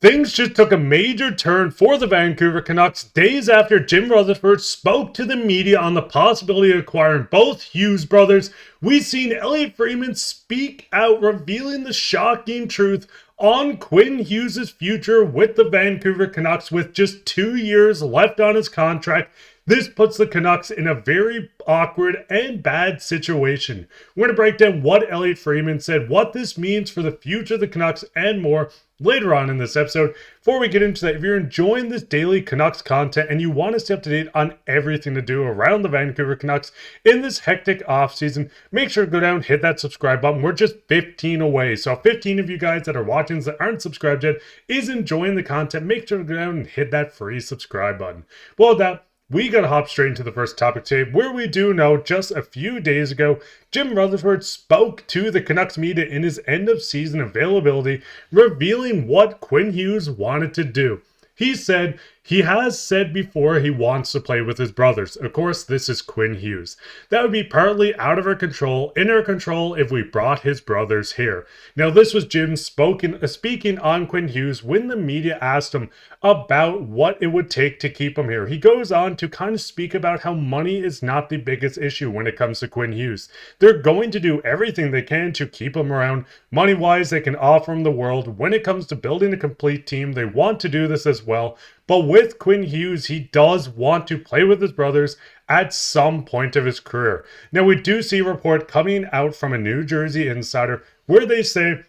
Things just took a major turn for the Vancouver Canucks days after Jim Rutherford spoke to the media on the possibility of acquiring both Hughes brothers. We've seen Elliotte Friedman speak out, revealing the shocking truth on Quinn Hughes' future with the Vancouver Canucks with just 2 years left on his contract. This puts the Canucks in a very awkward and bad situation. We're going to break down what Elliotte Friedman said, what this means for the future of the Canucks, and more later on in this episode. Before we get into that, if you're enjoying this daily Canucks content and you want to stay up to date on everything to do around the Vancouver Canucks in this hectic offseason, make sure to go down and hit that subscribe button. We're just 15 away. So 15 of you guys that are watching that aren't subscribed yet is enjoying the content. Make sure to go down and hit that free subscribe button. Well, with that, we gotta hop straight into the first topic today, where we do know just a few days ago, Jim Rutherford spoke to the Canucks media in his end-of-season availability, revealing what Quinn Hughes wanted to do. He said he has said before he wants to play with his brothers. Of course, this is Quinn Hughes. That would be partly out of our control, in our control if we brought his brothers here. Now, this was Jim speaking on Quinn Hughes when the media asked him about what it would take to keep him here. He goes on to kind of speak about how money is not the biggest issue when it comes to Quinn Hughes. They're going to do everything they can to keep him around. Money-wise, they can offer him the world. When it comes to building a complete team, they want to do this as well. But with Quinn Hughes, he does want to play with his brothers at some point of his career. Now, we do see a report coming out from a New Jersey insider where they say,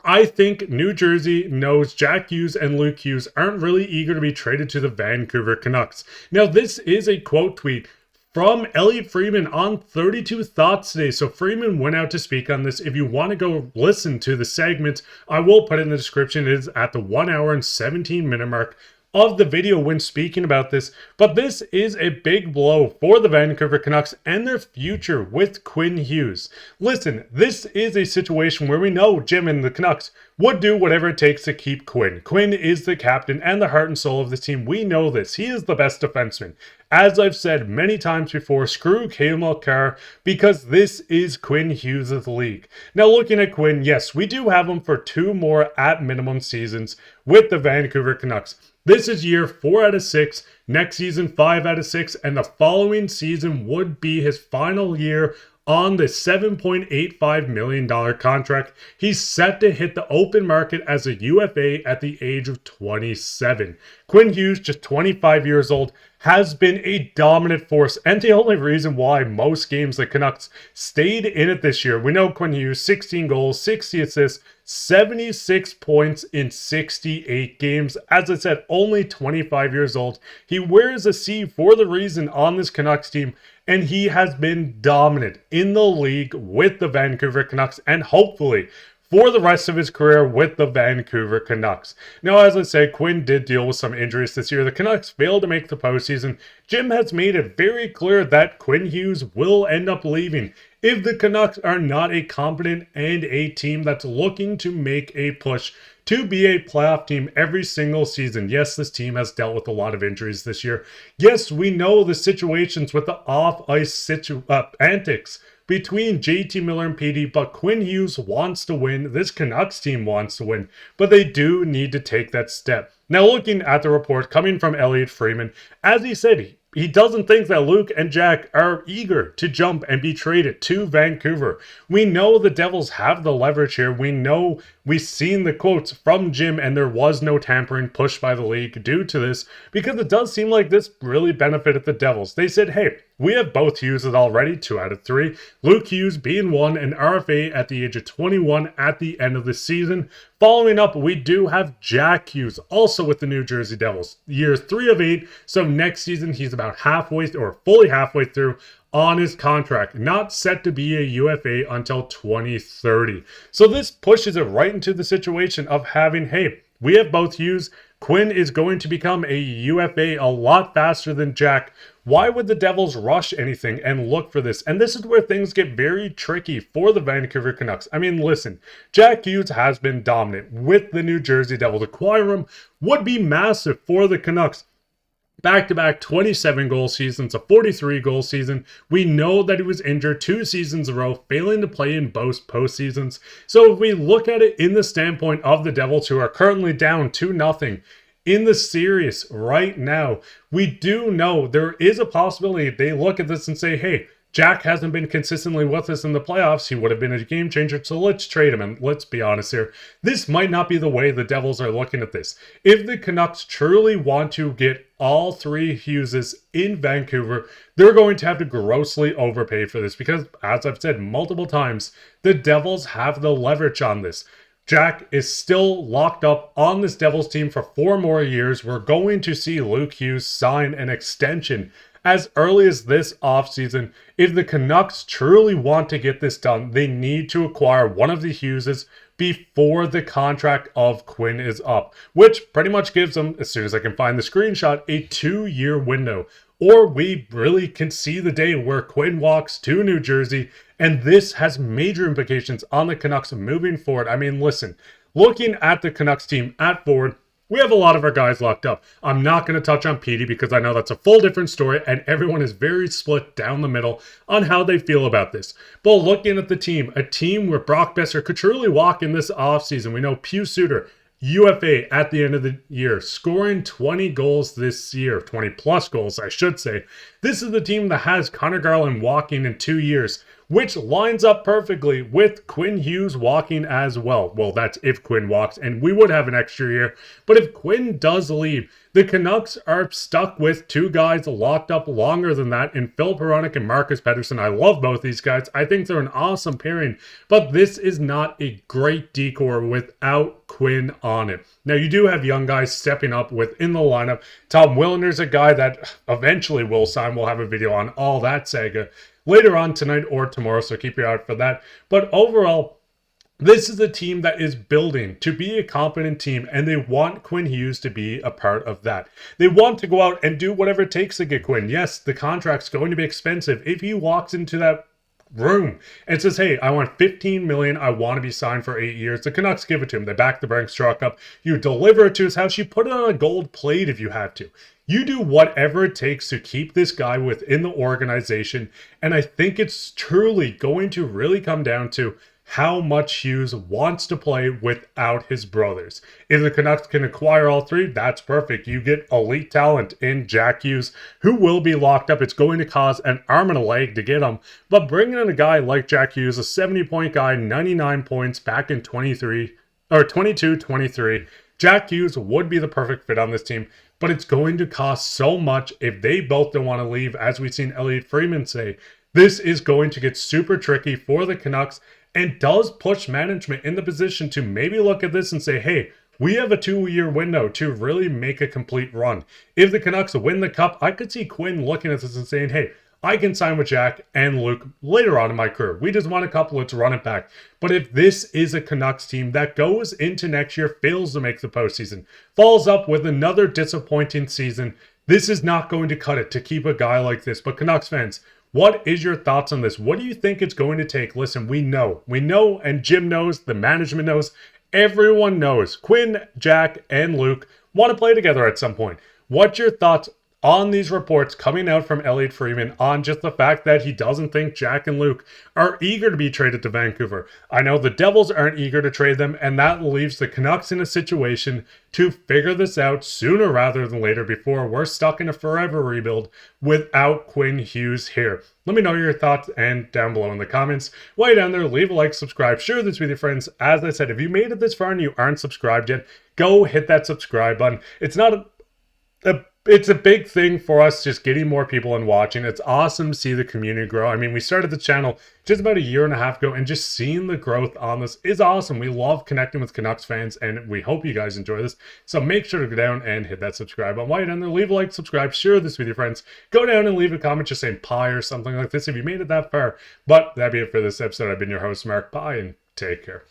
I think New Jersey knows Jack Hughes and Luke Hughes aren't really eager to be traded to the Vancouver Canucks. Now, this is a quote tweet from Elliotte Friedman on 32 Thoughts today. So Friedman went out to speak on this. If you want to go listen to the segment, I will put it in the description. It is at the 1 hour and 17 minute mark of the video when speaking about this. But this is a big blow for the Vancouver Canucks and their future with Quinn Hughes. Listen, this is a situation where we know Jim and the Canucks would do whatever it takes to keep Quinn. Quinn is the captain and the heart and soul of this team. We know this. He is the best defenseman. As I've said many times before, screw Cale Makar, because this is Quinn Hughes' league. Now, looking at Quinn, yes, we do have him for 2 more at minimum seasons with the Vancouver Canucks. This is year 4 out of 6, next season 5 out of 6, and the following season would be his final year on the $7.85 million contract. He's set to hit the open market as a UFA at the age of 27. Quinn Hughes, just 25 years old, has been a dominant force and the only reason why most games the Canucks stayed in it this year. We know Quinn Hughes, 16 goals, 60 assists, 76 points in 68 games. As I said, only 25 years old. He wears a C for the reason on this Canucks team, and he has been dominant in the league with the Vancouver Canucks and hopefully for the rest of his career with the Vancouver Canucks. Now, as I said, Quinn did deal with some injuries this year. The Canucks failed to make the postseason. Jim has made it very clear that Quinn Hughes will end up leaving if the Canucks are not a competent and a team that's looking to make a push to be a playoff team every single season. Yes, this team has dealt with a lot of injuries this year. Yes, we know the situations with the off-ice antics between JT Miller and PD, but Quinn Hughes wants to win. This Canucks team wants to win, but they do need to take that step. Now, looking at the report coming from Elliotte Friedman, as he said, he doesn't think that Luke and Jack are eager to jump and be traded to Vancouver. We know the Devils have the leverage here. We know we've seen the quotes from Jim and there was no tampering pushed by the league due to this because it does seem like this really benefited the Devils. They said, hey, we have both Hugheses already, 2 out of 3. Luke Hughes being 1, an RFA at the age of 21 at the end of the season. Following up, we do have Jack Hughes, also with the New Jersey Devils. Year 3 of 8, so next season he's about halfway, or fully halfway through on his contract, not set to be a UFA until 2030. So this pushes it right into the situation of having, hey, we have both Hughes. Quinn is going to become a UFA a lot faster than Jack. Why would the Devils rush anything and look for this? And this is where things get very tricky for the Vancouver Canucks. I mean, listen, Jack Hughes has been dominant with the New Jersey Devils. Acquire him would be massive for the Canucks. back-to-back 27-goal seasons, a 43-goal season. We know that he was injured 2 seasons in a row, failing to play in both postseasons. So if we look at it in the standpoint of the Devils, who are currently down 2-0 in the series right now, we do know there is a possibility they look at this and say, hey, Jack hasn't been consistently with us in the playoffs. He would have been a game changer, so let's trade him. And let's be honest here, this might not be the way the Devils are looking at this. If the Canucks truly want to get all 3 Hugheses in Vancouver, they're going to have to grossly overpay for this because, as I've said multiple times, the Devils have the leverage on this. Jack is still locked up on this Devils team for 4 more years. We're going to see Luke Hughes sign an extension as early as this offseason. If the Canucks truly want to get this done, they need to acquire one of the Hugheses before the contract of Quinn is up, which pretty much gives them, as soon as I can find the screenshot, a 2-year window. Or we really can see the day where Quinn walks to New Jersey, and this has major implications on the Canucks moving forward. I mean, listen, looking at the Canucks team at forward, we have a lot of our guys locked up. I'm not going to touch on Petey because I know that's a full different story and everyone is very split down the middle on how they feel about this. But looking at the team, a team where Brock Boeser could truly walk in this offseason. We know Pius Suter, UFA at the end of the year, scoring 20 goals this year, 20 plus goals, I should say. This is the team that has Connor Garland walking in 2 years, which lines up perfectly with Quinn Hughes walking as well. Well, that's if Quinn walks, and we would have an extra year. But if Quinn does leave, the Canucks are stuck with 2 guys locked up longer than that in Filip Hronek and Elias Pettersson. I love both these guys. I think they're an awesome pairing, but this is not a great decor without Quinn on it. Now, you do have young guys stepping up within the lineup. Tom Wilner's a guy that eventually will sign. We'll have a video on all that saga later on tonight or tomorrow, so keep your eye out for that. But overall, this is a team that is building to be a competent team, and they want Quinn Hughes to be a part of that. They want to go out and do whatever it takes to get Quinn. Yes, the contract's going to be expensive. If he walks into that room and says, hey, I want $15 million, I want to be signed for 8 years, the Canucks give it to him. They back the Brinks truck up. You deliver it to his house. You put it on a gold plate if you have to. You do whatever it takes to keep this guy within the organization. And I think it's truly going to really come down to how much Hughes wants to play without his brothers. If the Canucks can acquire all 3, that's perfect. You get elite talent in Jack Hughes, who will be locked up. It's going to cost an arm and a leg to get him. But bringing in a guy like Jack Hughes, a 70-point guy, 99 points back in 22-23, Jack Hughes would be the perfect fit on this team. But it's going to cost so much if they both don't want to leave, as we've seen Elliotte Friedman say. This is going to get super tricky for the Canucks and does push management in the position to maybe look at this and say, hey, we have a 2-year window to really make a complete run. If the Canucks win the cup, I could see Quinn looking at this and saying, hey, I can sign with Jack and Luke later on in my career. We just want a couple, let's run it back. But if this is a Canucks team that goes into next year, fails to make the postseason, falls up with another disappointing season, this is not going to cut it to keep a guy like this. But Canucks fans, what is your thoughts on this? What do you think it's going to take? Listen, we know, and Jim knows, the management knows, everyone knows. Quinn, Jack, and Luke want to play together at some point. What's your thoughts on these reports coming out from Elliotte Friedman on just the fact that he doesn't think Jack and Luke are eager to be traded to Vancouver? I know the Devils aren't eager to trade them, and that leaves the Canucks in a situation to figure this out sooner rather than later before we're stuck in a forever rebuild without Quinn Hughes here. Let me know your thoughts and down below in the comments. While you're down there, leave a like, subscribe, share this with your friends. As I said, if you made it this far and you aren't subscribed yet, go hit that subscribe button. It's not it's a big thing for us, just getting more people and watching. It's awesome to see the community grow. I mean, we started the channel just about 1.5 years ago, and just seeing the growth on this is awesome. We love connecting with Canucks fans, and we hope you guys enjoy this. So make sure to go down and hit that subscribe button. While you're down there, leave a like, subscribe, share this with your friends. Go down and leave a comment just saying pie or something like this if you made it that far. But that'd be it for this episode. I've been your host, Mark. Bye, and take care.